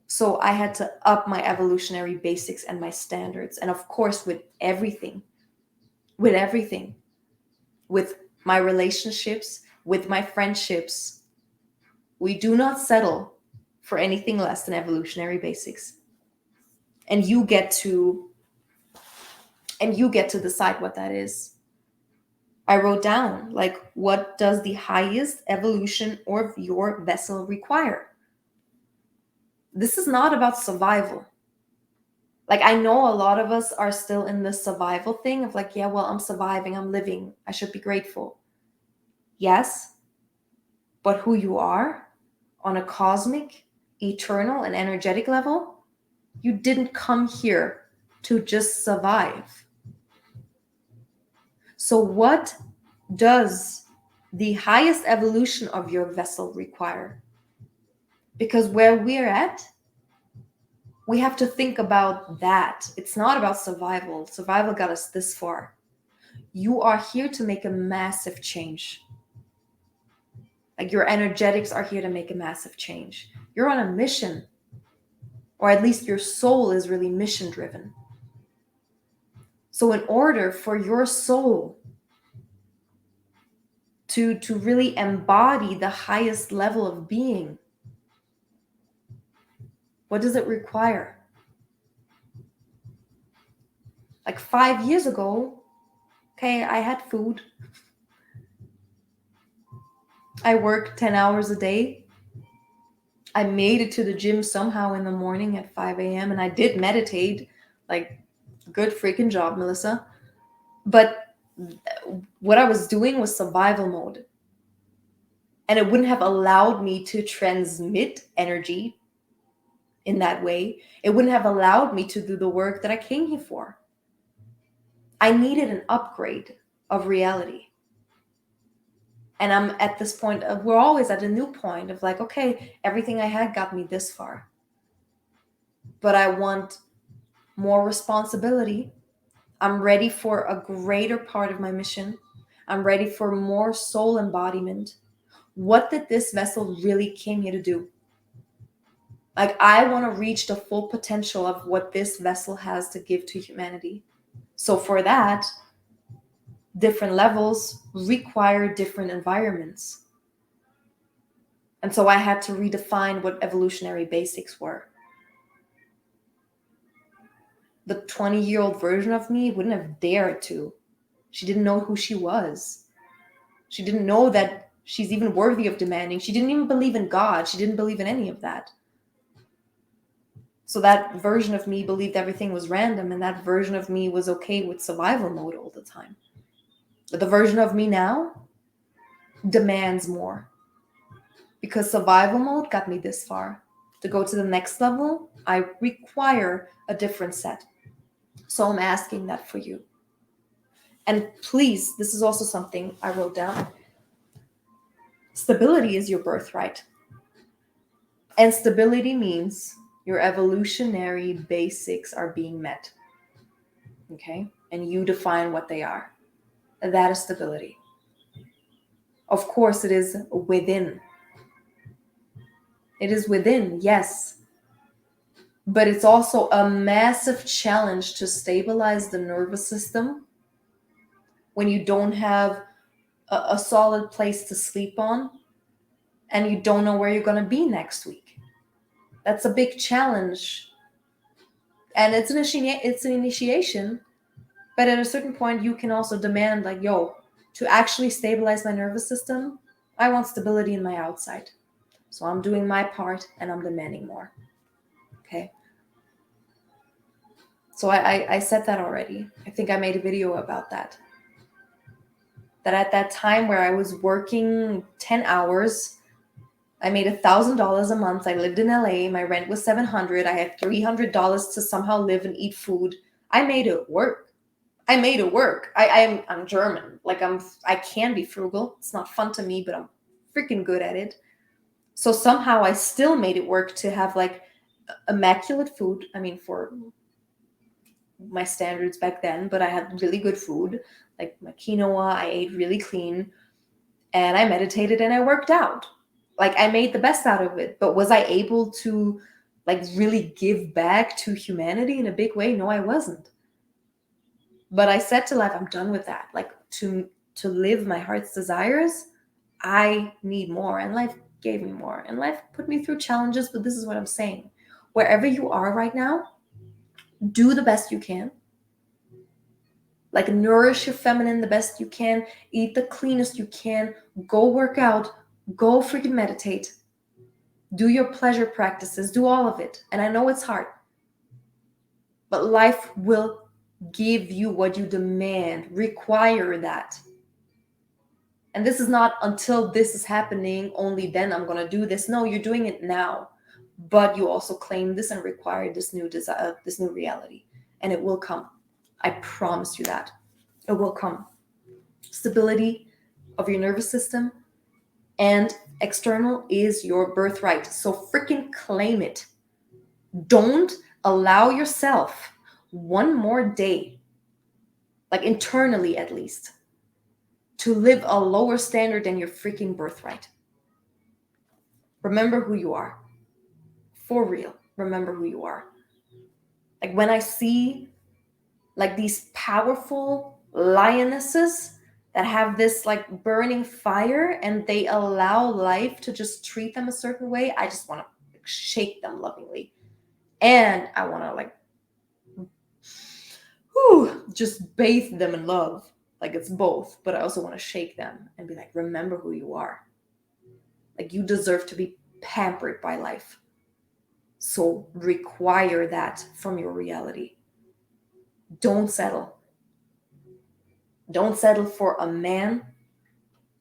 So I had to up my evolutionary basics and my standards. And of course, with everything, with my relationships, with my friendships, we do not settle for anything less than evolutionary basics. And you get to decide what that is. I wrote down, like, what does the highest evolution of your vessel require? This is not about survival. Like, I know a lot of us are still in the survival thing of like, yeah, well, I'm surviving, I'm living, I should be grateful. Yes, but who you are on a cosmic, eternal, and energetic level, you didn't come here to just survive. So, what does the highest evolution of your vessel require? Because where we're at, we have to think about that. It's not about survival. Survival got us this far. You are here to make a massive change. Like, your energetics are here to make a massive change. You're on a mission, or at least your soul is really mission driven. So in order for your soul to really embody the highest level of being, what does it require? Like 5 years ago, okay, I had food. I worked 10 hours a day. I made it to the gym somehow in the morning at 5 a.m. and I did meditate. Like, good freaking job, Melissa. But what I was doing was survival mode. And it wouldn't have allowed me to transmit energy in that way. It wouldn't have allowed me to do the work that I came here for. I needed an upgrade of reality. And I'm at this point of, we're always at a new point of like, okay, everything I had got me this far. But I want more responsibility. I'm ready for a greater part of my mission. I'm ready for more soul embodiment. What did this vessel really came here to do? Like, I want to reach the full potential of what this vessel has to give to humanity. So for that, different levels require different environments. And so I had to redefine what evolutionary basics were. The 20-year-old version of me wouldn't have dared to. She didn't know who she was. She didn't know that she's even worthy of demanding. She didn't even believe in God. She didn't believe in any of that. So that version of me believed everything was random, and that version of me was okay with survival mode all the time. But the version of me now demands more. Because survival mode got me this far. To go to the next level, I require a different set. So I'm asking that for you. And please, this is also something I wrote down. Stability is your birthright. And stability means your evolutionary basics are being met. Okay? And you define what they are. That is stability. Of course, it is within. It is within, yes. But it's also a massive challenge to stabilize the nervous system when you don't have a solid place to sleep on and you don't know where you're going to be next week. That's a big challenge. And it's an initiation. But at a certain point, you can also demand, like, yo, to actually stabilize my nervous system, I want stability in my outside. So I'm doing my part and I'm demanding more. Okay. So I said that already. I think I made a video about that. That at that time where I was working 10 hours, I made $1,000 a month. I lived in LA. My rent was $700. I had $300 to somehow live and eat food. I made it work. I'm German. Like, I can be frugal. It's not fun to me, but I'm freaking good at it. So somehow I still made it work to have like immaculate food. I mean, for my standards back then, but I had really good food, like my quinoa. I ate really clean and I meditated and I worked out. Like, I made the best out of it. But was I able to like really give back to humanity in a big way? No, I wasn't. But I said to life, I'm done with that. Like, to live my heart's desires, I need more. And life gave me more. And life put me through challenges. But this is what I'm saying. Wherever you are right now, do the best you can. Like, nourish your feminine the best you can. Eat the cleanest you can. Go work out. Go freaking meditate. Do your pleasure practices, do all of it. And I know it's hard, but life will give you what you demand, require that. And this is not until this is happening, only then I'm going to do this. No, you're doing it now. But you also claim this and require this new desire, this new reality. And it will come. I promise you that. It will come. Stability of your nervous system and external is your birthright. So freaking claim it. Don't allow yourself one more day, like internally at least, to live a lower standard than your freaking birthright. Remember who you are. For real. Remember who you are. Like when I see like these powerful lionesses that have this like burning fire and they allow life to just treat them a certain way, I just want to shake them lovingly. And I want to like, just bathe them in love. Like it's both, but I also want to shake them and be like, remember who you are. Like you deserve to be pampered by life. So require that from your reality. Don't settle. Don't settle for a man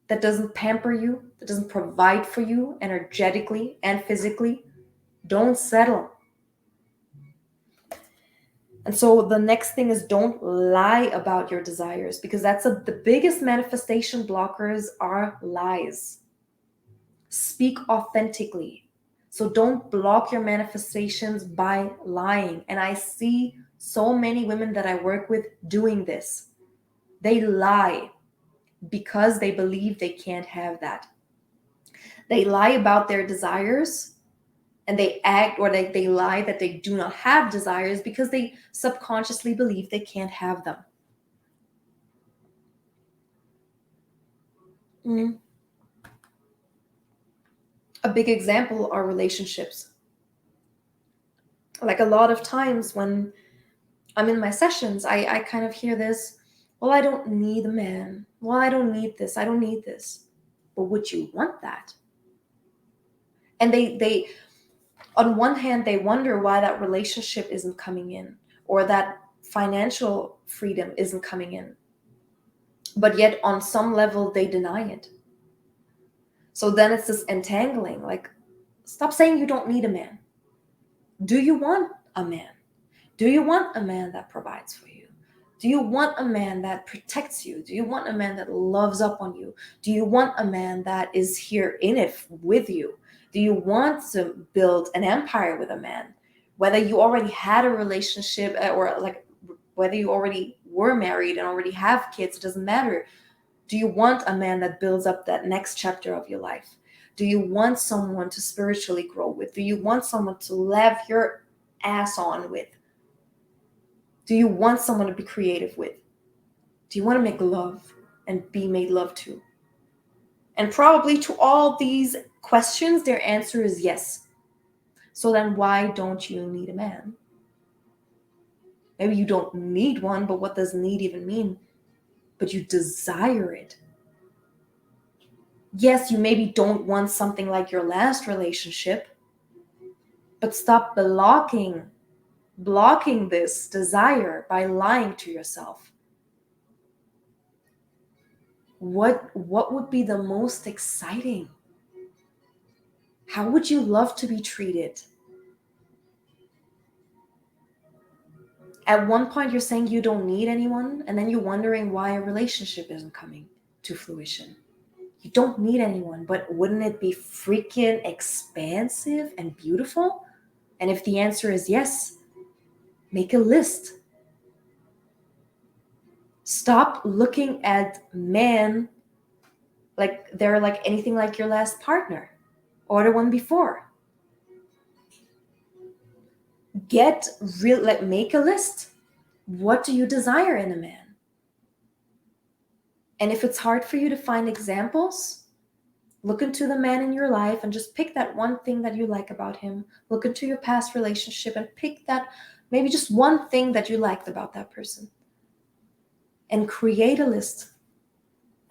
that doesn't pamper you, that doesn't provide for you energetically and physically. Don't settle. And so the next thing is don't lie about your desires, because that's the biggest manifestation blockers are lies. Speak authentically. So don't block your manifestations by lying. And I see so many women that I work with doing this. They lie because they believe they can't have that. They lie about their desires and they act, or they lie that they do not have desires because they subconsciously believe they can't have them. A big example are relationships. Like a lot of times when I'm in my sessions, I kind of hear this, well, I don't need a man. Well, I don't need this. I don't need this. But would you want that? And they on one hand, they wonder why that relationship isn't coming in or that financial freedom isn't coming in. But yet on some level, they deny it. So then it's this entangling, like, stop saying you don't need a man. Do you want a man? Do you want a man that provides for you? Do you want a man that protects you? Do you want a man that loves up on you? Do you want a man that is here in it with you? Do you want to build an empire with a man? Whether you already had a relationship or like whether you already were married and already have kids, it doesn't matter. Do you want a man that builds up that next chapter of your life? Do you want someone to spiritually grow with? Do you want someone to laugh your ass on with? Do you want someone to be creative with? Do you want to make love and be made love to? And probably to all these questions, their answer is yes. So then why don't you need a man? Maybe you don't need one, but what does need even mean? But you desire it. Yes, you maybe don't want something like your last relationship, but stop blocking this desire by lying to yourself. What would be the most exciting? How would you love to be treated? At one point, you're saying you don't need anyone, and then you're wondering why a relationship isn't coming to fruition. You don't need anyone, but wouldn't it be freaking expansive and beautiful? And if the answer is yes, make a list. Stop looking at men like they're like anything like your last partner or the one before. Get real, like make a list. What do you desire in a man? And if it's hard for you to find examples, look into the man in your life and just pick that one thing that you like about him. Look into your past relationship and pick that, maybe just one thing that you liked about that person. And create a list.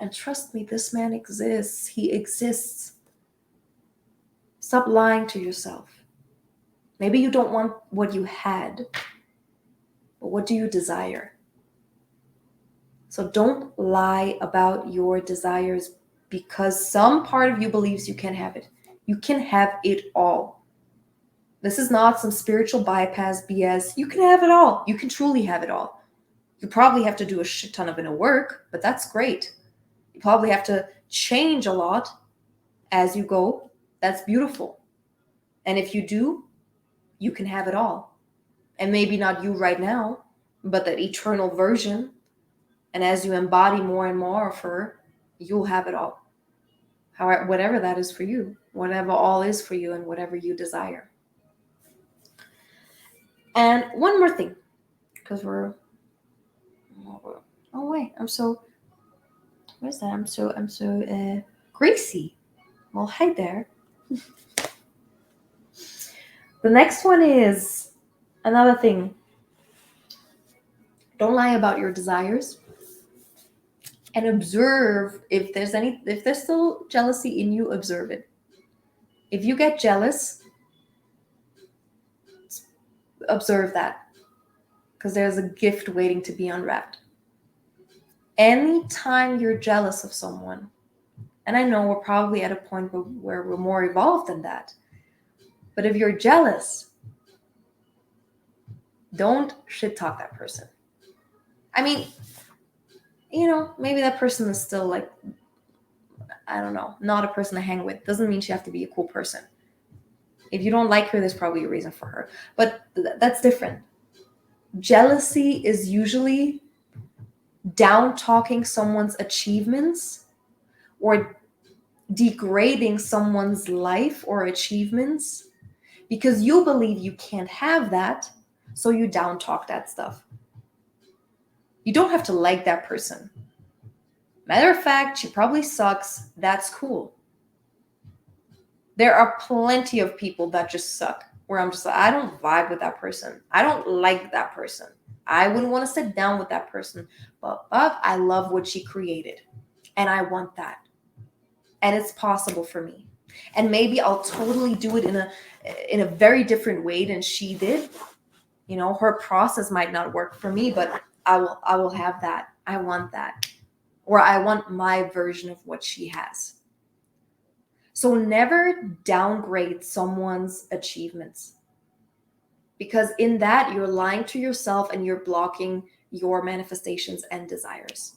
And trust me, this man exists. He exists. Stop lying to yourself. Maybe you don't want what you had, but what do you desire? So don't lie about your desires because some part of you believes you can have it. You can have it all. This is not some spiritual bypass BS. You can have it all. You can truly have it all. You probably have to do a shit ton of inner work, but that's great. You probably have to change a lot as you go. That's beautiful. And if you do, you can have it all. And maybe not you right now, but that eternal version. And as you embody more and more of her, you'll have it all. However, whatever that is for you, whatever all is for you and whatever you desire. And one more thing, because oh wait, where's that? I'm so greasy. Well, hi there. The next one is another thing. Don't lie about your desires. And observe if there's still jealousy in you, observe it. If you get jealous, observe that. Because there's a gift waiting to be unwrapped. Anytime you're jealous of someone, and I know we're probably at a point where we're more evolved than that, but if you're jealous, don't shit talk that person. I mean, maybe that person is still like, I don't know, not a person to hang with. Doesn't mean she have to be a cool person. If you don't like her, there's probably a reason for her. But that's different. Jealousy is usually down talking someone's achievements or degrading someone's life or achievements because you believe you can't have that, so you down talk that stuff. You don't have to like that person. Matter of fact, she probably sucks. That's cool. There are plenty of people that just suck, where I'm just like, I don't vibe with that person. I don't like that person. I wouldn't want to sit down with that person, but I love what she created, and I want that. And it's possible for me. And maybe I'll totally do it in a very different way than she did. Her process might not work for me, but I will have that. I want that. Or I want my version of what she has. So never downgrade someone's achievements. Because in that, you're lying to yourself and you're blocking your manifestations and desires.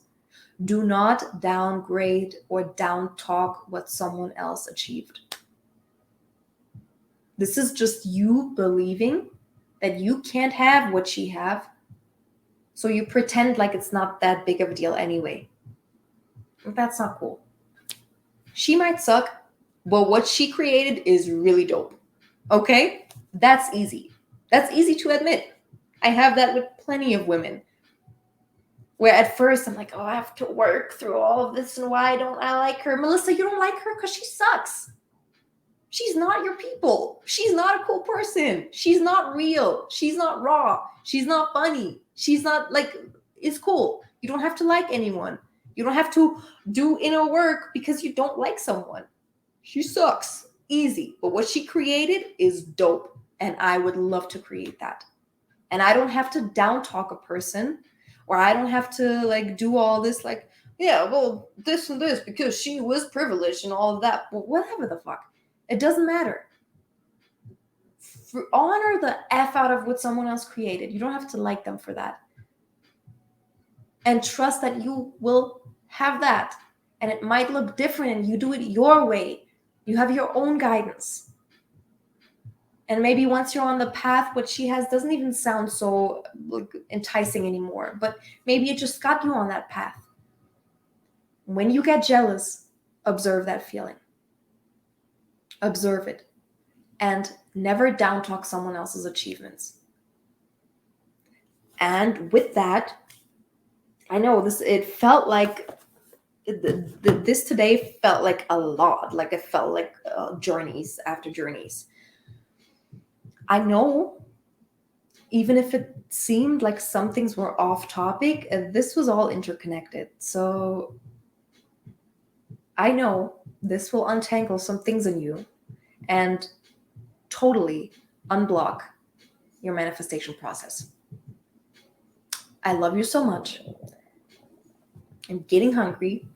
Do not downgrade or down talk what someone else achieved. This is just you believing that you can't have what she have. So you pretend like it's not that big of a deal anyway. That's not cool. She might suck, but what she created is really dope. Okay? That's easy. That's easy to admit. I have that with plenty of women. Where at first I'm like, oh, I have to work through all of this and why don't I like her? Melissa, you don't like her because she sucks. She's not your people. She's not a cool person. She's not real. She's not raw. She's not funny. She's not it's cool. You don't have to like anyone. You don't have to do inner work because you don't like someone. She sucks. Easy. But what she created is dope. And I would love to create that. And I don't have to down talk a person, or I don't have to do all this this and this because she was privileged and all of that. But whatever the fuck. It doesn't matter. Honor the F out of what someone else created. You don't have to like them for that. And trust that you will have that. And it might look different and you do it your way. You have your own guidance. And maybe once you're on the path, what she has doesn't even sound so enticing anymore. But maybe it just got you on that path. When you get jealous, observe that feeling. Observe it. And never down talk someone else's achievements. And with that, I know this today felt like a lot. Like it felt like journeys after journeys. I know, even if it seemed like some things were off topic, this was all interconnected. So I know this will untangle some things in you. and totally unblock your manifestation process. I love you so much. I'm getting hungry.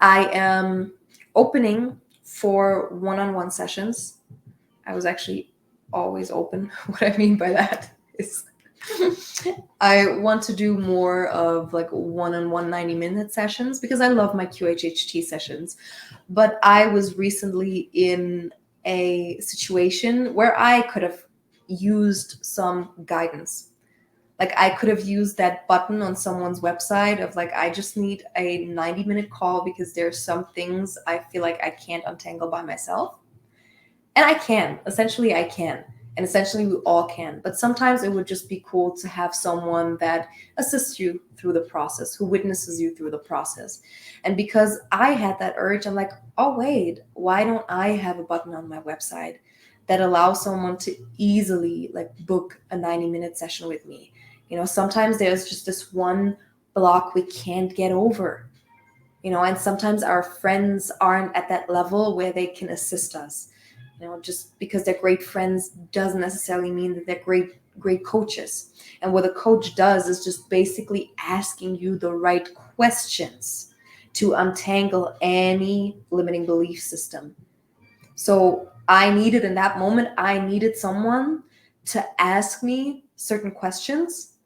I am opening for one-on-one sessions. I was actually always open. What I mean by that is I want to do more of like one-on-one 90-minute sessions because I love my QHHT sessions. But I was recently in a situation where I could have used some guidance. Like I could have used that button on someone's website of like, I just need a 90-minute call because there's some things I feel like I can't untangle by myself. And I can. Essentially, I can. And essentially, we all can. But sometimes it would just be cool to have someone that assists you through the process, who witnesses you through the process. And because I had that urge, I'm like, oh, wait, why don't I have a button on my website that allows someone to easily like book a 90-minute session with me? You know, sometimes there's just this one block we can't get over, you know, and sometimes our friends aren't at that level where they can assist us. You know, just because they're great friends doesn't necessarily mean that they're great coaches. And what a coach does is just basically asking you the right questions to untangle any limiting belief system. So I needed in that moment, I needed someone to ask me certain questions.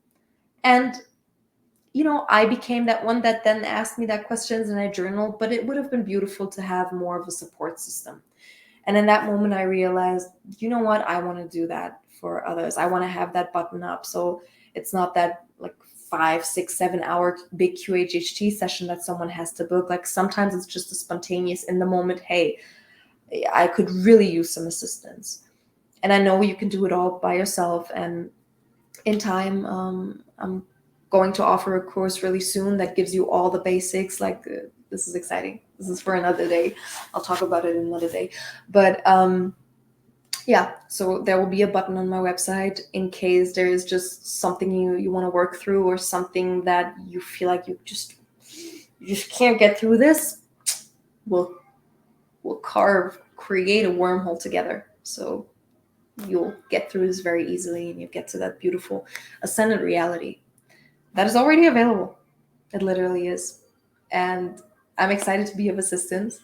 And you know, I became that one that then asked me that questions and I journaled, but it would have been beautiful to have more of a support system. And in that moment, I realized, you know what? I want to do that for others. I want to have that button up. So it's not that like 5, 6, 7 hour big QHHT session that someone has to book. Like sometimes it's just a spontaneous in the moment, hey, I could really use some assistance. And I know you can do it all by yourself. And in time, I'm going to offer a course really soon that gives you all the basics. Like this is exciting. This is for another day. I'll talk about it another day. But yeah, so there will be a button on my website in case there is just something you want to work through or something that you feel like you just can't get through this. We'll create a wormhole together. So you'll get through this very easily and you get to that beautiful ascendant reality that is already available. It literally is. And I'm excited to be of assistance.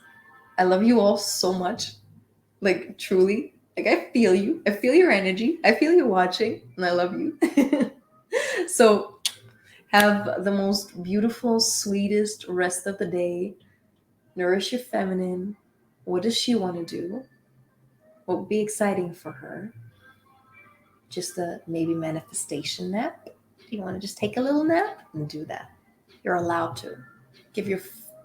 I love you all so much. Like truly. Like I feel you. I feel your energy. I feel you watching and I love you. So have the most beautiful, sweetest rest of the day. Nourish your feminine. What does she want to do? What would be exciting for her? Just a maybe manifestation nap. Do you want to just take a little nap and do that? You're allowed to. Give your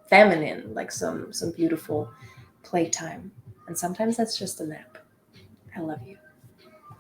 feminine like some beautiful playtime. And sometimes that's just a nap. I love you.